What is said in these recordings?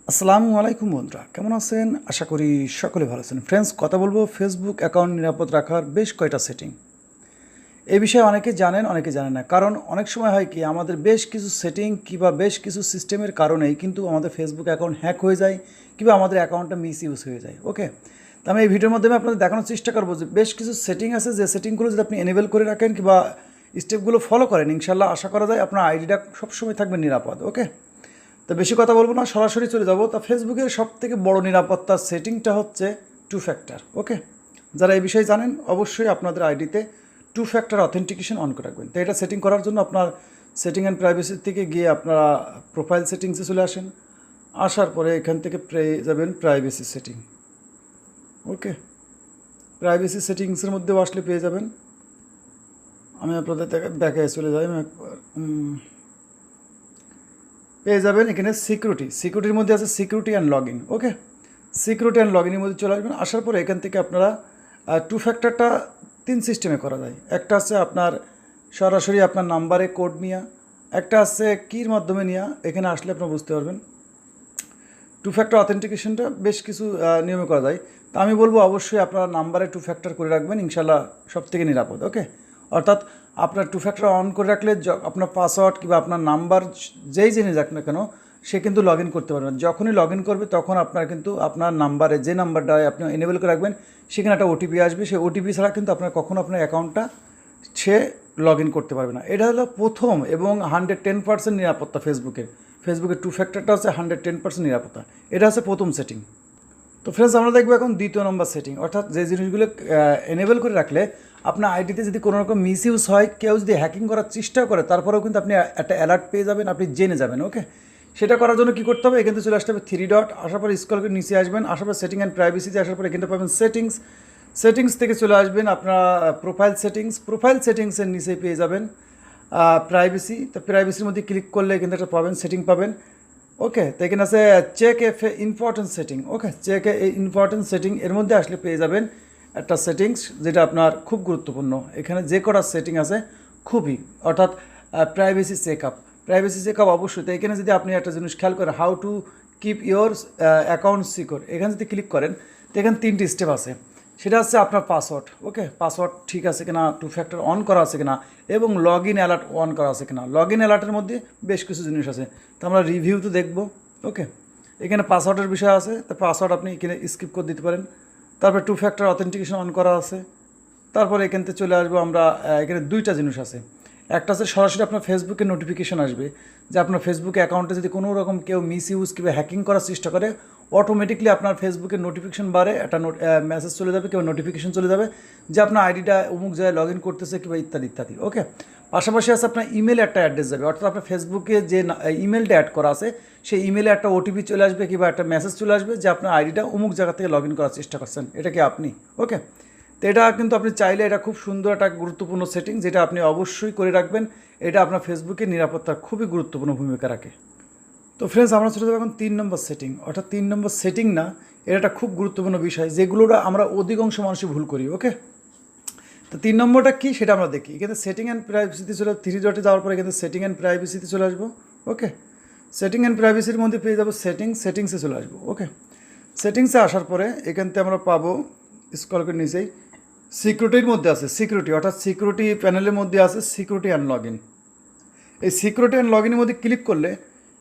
আসসালামু আলাইকুম বন্ধুরা, কেমন আছেন? আশা করি সকলে ভালো আছেন। ফ্রেন্ডস, কথা বলবো ফেসবুক অ্যাকাউন্ট নিরাপদ রাখার বেশ কয়টা সেটিং। এই বিষয়ে অনেকে জানেন, অনেকে জানেন না। কারণ অনেক সময় হয় কি, আমাদের বেশ কিছু সেটিং কিংবা বেশ কিছু সিস্টেমের কারণেই কিন্তু আমাদের ফেসবুক অ্যাকাউন্ট হ্যাক হয়ে যায় কিংবা আমাদের অ্যাকাউন্টটা মিস ইউজ হয়ে যায়। ওকে, তো আমি এই ভিডিওর মাধ্যমে আপনাদের দেখানোর চেষ্টা করবো যে বেশ কিছু সেটিং আছে, যে সেটিংগুলো যদি আপনি এনেবল করে রাখেন কিংবা স্টেপগুলো ফলো করেন, ইনশাল্লাহ আশা করা যায় আপনার আইডিটা সবসময় থাকবে নিরাপদ। ওকে, তো বেশি কথা বলবো না, সরাসরি চলে যাব। তা ফেসবুকের সবথেকে বড় নিরাপত্তার সেটিংটা হচ্ছে টু ফ্যাক্টর। ওকে, যারা এই বিষয়ে জানেন অবশ্যই আপনাদের আইডিতে টু ফ্যাক্টর অথেন্টিকেশন অন করে রাখবেন। তো এটা সেটিং করার জন্য আপনার সেটিং অ্যান্ড প্রাইভেসি থেকে গিয়ে আপনারা প্রোফাইল সেটিংসে চলে আসেন। আসার পরে এখান থেকে পেয়ে যাবেন প্রাইভেসি সেটিং। ওকে, প্রাইভেসি সেটিংসের মধ্যেও আসলে পেয়ে যাবেন। আমি আপনাদের দেখায় চলে যাই। আমি একবার পেয়ে যাবেন এখানে সিকিউরিটির মধ্যে আছে security and log in. Okay, security and log ইনের মধ্যে চলে আসবেন। আসার পরে এখান থেকে আপনারা টু ফ্যাক্টরটা তিন সিস্টেমে করা যায়। একটা আছে আপনার সরাসরি আপনার নাম্বারে কোড নেওয়া, একটা আছে কির মাধ্যমে নেওয়া। এখানে আসলে আপনারা বুঝতে পারবেন টু ফ্যাক্টর অথেন্টিকেশনটা বেশ কিছু নিয়মে করা যায়। তা আমি বলবো অবশ্যই আপনারা নাম্বারে টু ফ্যাক্টর করে রাখবেন, ইনশাল্লাহ সব থেকে নিরাপদ। ওকে, অর্থাৎ আপনার টু ফ্যাক্টর অন করে রাখলে আপনার পাসওয়ার্ড কিংবা আপনার নাম্বার যেই জেনে যাক না কেন, সে কিন্তু লগ ইন করতে পারবে না। যখনই লগ ইন করবে তখন আপনার কিন্তু আপনার নাম্বারে যে নাম্বারটা আপনি এনেবল করে রাখবেন সেখানে একটা ওটিপি আসবে। সেই ওটিপি ছাড়া কিন্তু আপনার কখনো আপনার অ্যাকাউন্টটা সে লগ ইন করতে পারবে না। এটা হলো প্রথম এবং 110% নিরাপত্তা ফেসবুকের টু ফ্যাক্টরটা হচ্ছে 110% নিরাপত্তা। এটা হচ্ছে প্রথম সেটিং। তো ফ্রেন্ডস, আমরা দেখবো এখন দ্বিতীয় নম্বর সেটিং, অর্থাৎ যে জিনিসগুলো এনেবল করে রাখলে আপনার আইডিতে যদি কোনো রকম মিস ইউজ হয়, কেউ যদি হ্যাকিং করার চেষ্টা করে, তারপরেও কিন্তু আপনি একটা অ্যালার্ট পেয়ে যাবেন, আপনি জেনে যাবেন। ওকে, সেটা করার জন্য কী করতে হবে, এখান থেকে চলে আসতে হবে থ্রি ডট, আসার পরে স্ক্রল করে নিচে আসবেন, আসার পর সেটিং অ্যান্ড প্রাইভেসিতে আসার পরে এখানটা পাবেন সেটিংস থেকে চলে আসবেন আপনারা প্রোফাইল সেটিংসের নিচে পেয়ে যাবেন প্রাইভেসি। তো প্রাইভেসির মধ্যে ক্লিক করলে এখানে একটা পাবেন সেটিং পাবেন। ওকে, তো এখানে আছে check of a important setting. Okay, check a important setting এর মধ্যে আসলে পেয়ে যাবেন একটা সেটিংস যেটা আপনার খুব গুরুত্বপূর্ণ। এখানে যে কটা সেটিং আছে খুবই, অর্থাৎ প্রাইভেসি চেক আপ অবশ্যই। তো এখানে যদি আপনি একটা জিনিস খেয়াল করেন, how to keep your account secure, এখানে যদি ক্লিক করেন তো এখানে তিনটি স্টেপ আছে। সেটা হচ্ছে আপনার পাসওয়ার্ড। ওকে, পাসওয়ার্ড ঠিক আছে কিনা, টু ফ্যাক্টর অন করা আছে কিনা, এবং লগ ইন অ্যালার্ট অন করা আছে কিনা। লগ ইন অ্যালার্টের মধ্যে বেশ কিছু জিনিস আছে, তো আমরা রিভিউতে দেখব। ওকে, এখানে পাসওয়ার্ডের বিষয় আছে, তো পাসওয়ার্ড আপনি এখানে স্কিপ করে দিতে পারেন। তারপর টু ফ্যাক্টর অথেন্টিকেশন অন করা আছে। তারপরে এখান থেকে চলে আসবো আমরা, এখানে দুইটা জিনিস আছে। একটা আছে সরাসরি আপনার ফেসবুকে নোটিফিকেশন আসবে, যে আপনার ফেসবুক অ্যাকাউন্টে যদি কোনো রকম কেউ মিস ইউজ কিংবা হ্যাকিং করার চেষ্টা করে, অটোমেটিকলি আপনার ফেসবুকের নোটিফিকেশন বারে একটা মেসেজ চলে যাবে কিংবা নোটিফিকেশন চলে যাবে যে আপনার আইডিটা অমুক জায়গায় লগ ইন করতেছে কিংবা ইত্যাদি ইত্যাদি। ওকে, পাশাপাশি আছে আপনার ইমেলে একটা অ্যাড্রেস যাবে, অর্থাৎ আপনার ফেসবুকে যে ইমেলটা অ্যাড করা আছে সেই ইমেলে একটা ওটিপি চলে আসবে কিংবা একটা মেসেজ চলে আসবে যে আপনার আইডিটা অমুক জায়গা থেকে লগ ইন করার চেষ্টা করছেন, এটা কি আপনি? ওকে, তো এটা কিন্তু আপনি চাইলে, এটা খুব সুন্দর একটা গুরুত্বপূর্ণ সেটিং যেটা আপনি অবশ্যই করে রাখবেন। এটা আপনার ফেসবুকের নিরাপত্তার খুবই গুরুত্বপূর্ণ ভূমিকা রাখে। তো ফ্রেন্ডস, আমরা চলে যাবো এখন 3 নম্বর সেটিং, অর্থাৎ 3 নম্বর সেটিং না, এটা একটা খুব গুরুত্বপূর্ণ বিষয় যেগুলো আমরা অধিকাংশ মানুষই ভুল করি। ওকে, তো 3 নম্বরটা কী সেটা আমরা দেখি। এখানে সেটিং অ্যান্ড প্রাইভেসিতে চলে, থ্রি ডটে যাওয়ার পরে এখানে সেটিং অ্যান্ড প্রাইভেসিতে চলে আসবো। ওকে, সেটিং অ্যান্ড প্রাইভেসির মধ্যে পেয়ে যাবো সেটিংসে চলে আসবো। ওকে, সেটিংসে আসার পরে এখান থেকে আমরা পাবো স্ক্রল করে নিচেই সিকিউরিটির মধ্যে আছে সিকিউরিটি, অর্থাৎ সিকিউরিটি প্যানেলের মধ্যে আছে সিকিউরিটি অ্যান্ড লগ ইন। এই সিকিউরিটি অ্যান্ড লগ ইনের মধ্যে ক্লিক করলে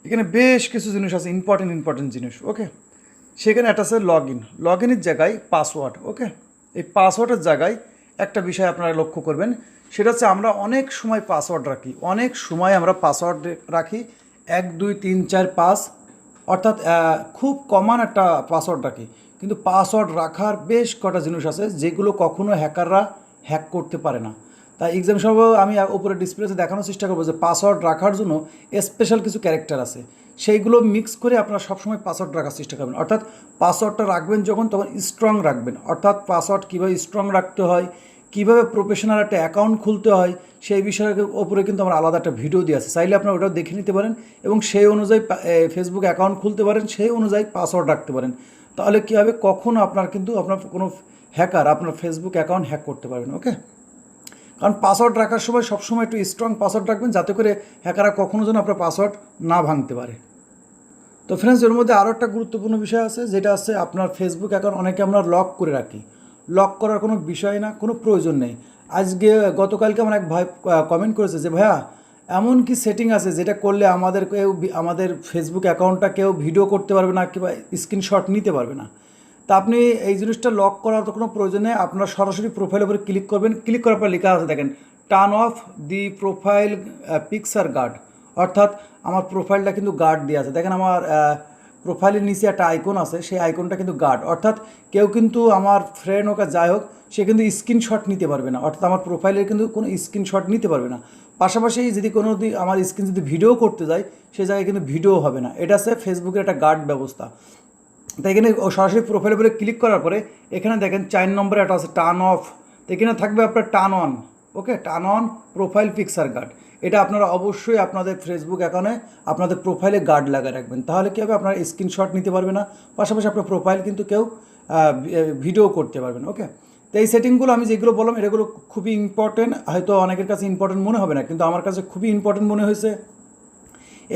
এখানে বেশ কিছু জিনিস আছে, ইম্পর্টেন্ট জিনিস। ওকে, সেখানে একটা আছে লগ ইনের জায়গায় পাসওয়ার্ড। ওকে, এই পাসওয়ার্ডের জায়গায় একটা বিষয় আপনারা লক্ষ্য করবেন, সেটা হচ্ছে আমরা অনেক সময় পাসওয়ার্ড রাখি 1 2 3 4 5, অর্থাৎ খুব কমন একটা পাসওয়ার্ড রাখি। কিন্তু পাসওয়ার্ড রাখার বেশ কটা জিনিস আছে যেগুলো কখনো হ্যাকাররা হ্যাক করতে পারে না। তাই এক্সাম সময় আমি উপরে ডিসপ্লেতে দেখানোর চেষ্টা করবো যে পাসওয়ার্ড রাখার জন্য স্পেশাল কিছু ক্যারেক্টার আছে, সেইগুলো মিক্স করে আপনারা সবসময় পাসওয়ার্ড রাখার চেষ্টা করবেন। অর্থাৎ পাসওয়ার্ডটা রাখবেন যখন, তখন স্ট্রং রাখবেন। অর্থাৎ পাসওয়ার্ড কীভাবে স্ট্রং রাখতে হয়, কীভাবে প্রফেশনাল একটা অ্যাকাউন্ট খুলতে হয়, সেই বিষয়ের ওপরে কিন্তু আমরা আলাদা একটা ভিডিও দিয়ে আছে, চাইলে আপনারা ওটাও দেখে নিতে পারেন এবং সেই অনুযায়ী ফেসবুক অ্যাকাউন্ট খুলতে পারেন, সেই অনুযায়ী পাসওয়ার্ড রাখতে পারেন। তাহলে কী হবে, কখনও আপনার কোনো হ্যাকার আপনার ফেসবুক অ্যাকাউন্ট হ্যাক করতে পারবেন। ওকে, কারণ পাসওয়ার্ড রাখার সময় সবসময় একটু স্ট্রং পাসওয়ার্ড রাখবেন, যাতে করে হ্যাকাররা কখনো যেন আপনার পাসওয়ার্ড না ভাঙতে পারে। তো তো ফ্রেন্ডস, এর মধ্যে আরও একটা গুরুত্বপূর্ণ বিষয় আছে, যেটা আছে আপনার ফেসবুক অ্যাকাউন্ট অনেকে আমরা লক করে রাখি। লক করার কোনো বিষয় না, কোনো প্রয়োজন নেই। আজকে গতকালকে আমার এক ভাই কমেন্ট করেছে যে ভাইয়া, এমন কি সেটিং আছে যেটা করলে আমাদের কেউ আমাদের ফেসবুক অ্যাকাউন্টটা কেউ ভিডিও করতে পারবে না কিংবা স্ক্রিনশট নিতে পারবে না। তা আপনি এই জিনিসটা লক করার তো কোনো প্রয়োজন নেই। আপনারা সরাসরি প্রোফাইলের উপরে ক্লিক করবেন। ক্লিক করার পর লেখা আছে দেখেন, turn off the profile picture guard. অর্থাৎ আমার প্রোফাইলটা কিন্তু গার্ড দিয়ে আছে। দেখেন আমার প্রোফাইলের নিচে একটা আইকন আছে, সেই আইকনটা কিন্তু গার্ড। অর্থাৎ কেউ কিন্তু আমার ফ্রেন্ড হোক আর যাই হোক, সে কিন্তু স্ক্রিনশট নিতে পারবে না। অর্থাৎ আমার প্রোফাইলের কিন্তু কোনো স্ক্রিনশট নিতে পারবে না। পাশাপাশি যদি কোনো আমার স্ক্রিন যদি ভিডিও করতে যায়, সে জায়গায় কিন্তু ভিডিও হবে না। এটা আছে ফেসবুকের একটা গার্ড ব্যবস্থা। তো এখানে সরাসরি প্রোফাইলের উপরে ক্লিক করার পরে এখানে দেখেন 4 নম্বরে একটা আছে টার্ন অফ। তো এখানে থাকবে আপনার turn on. Okay, turn on profile picture guard. এটা আপনারা অবশ্যই আপনাদের ফেসবুক অ্যাকাউন্টে আপনাদের প্রোফাইলে গার্ড লাগিয়ে রাখবেন। তাহলে কী হবে, আপনার স্ক্রিনশট নিতে পারবে না, পাশাপাশি আপনার প্রোফাইল কিন্তু কেউ ভিডিও করতে পারবেন। ওকে, তো এই সেটিংগুলো আমি যেগুলো বললাম এগুলো খুবই ইম্পর্টেন্ট। হয়তো অনেকের কাছে ইম্পর্টেন্ট মনে হবে না, কিন্তু আমার কাছে খুবই ইম্পর্টেন্ট মনে হয়েছে।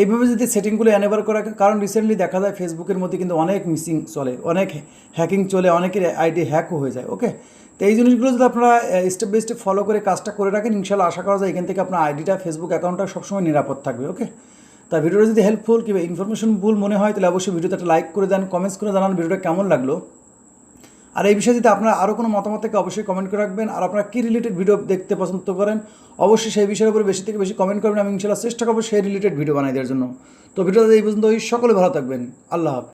এইভাবে যদি সেটিংগুলো এনেবল করা, কারণ রিসেন্টলি দেখা যায় ফেসবুকের মধ্যে কিন্তু অনেক মিসিং চলে, অনেক হ্যাকিং চলে, অনেকের আইডি হ্যাকও হয়ে যায়। ওকে, তো এই জিনিসগুলো যদি আপনারা স্টেপ বাই স্টেপ ফলো করে কাজটা করে রাখেন, ইনশাল্লাহ আশা করা যায় এখান থেকে আপনার আইডিটা, ফেসবুক অ্যাকাউন্টটা সবসময় নিরাপদ থাকবে। ওকে, তা ভিডিওটা যদি হেল্পফুল কিংবা ইনফরমেশনফুল মনে হয়, তাহলে অবশ্যই ভিডিওতে একটা লাইক করে দেন, কমেন্টস করে জানান ভিডিওটা কেমন লাগলো। আর এই বিষয়ে যদি আপনারা আরও কোনো মতামত থেকে অবশ্যই কমেন্ট করে রাখবেন। আর আপনারা কী রিলেটেড ভিডিও দেখতে পছন্দ করেন, অবশ্যই সেই বিষয়ের উপরে বেশি থেকে বেশি কমেন্ট করবেন। আমি ইনশাল্লাহ চেষ্টা করবো সেই রিলেটেড ভিডিও বানাই দেওয়ার জন্য। তো ভিডিওটা এই পর্যন্ত সকলে ভালো থাকবেন। আল্লাহ হাফেজ।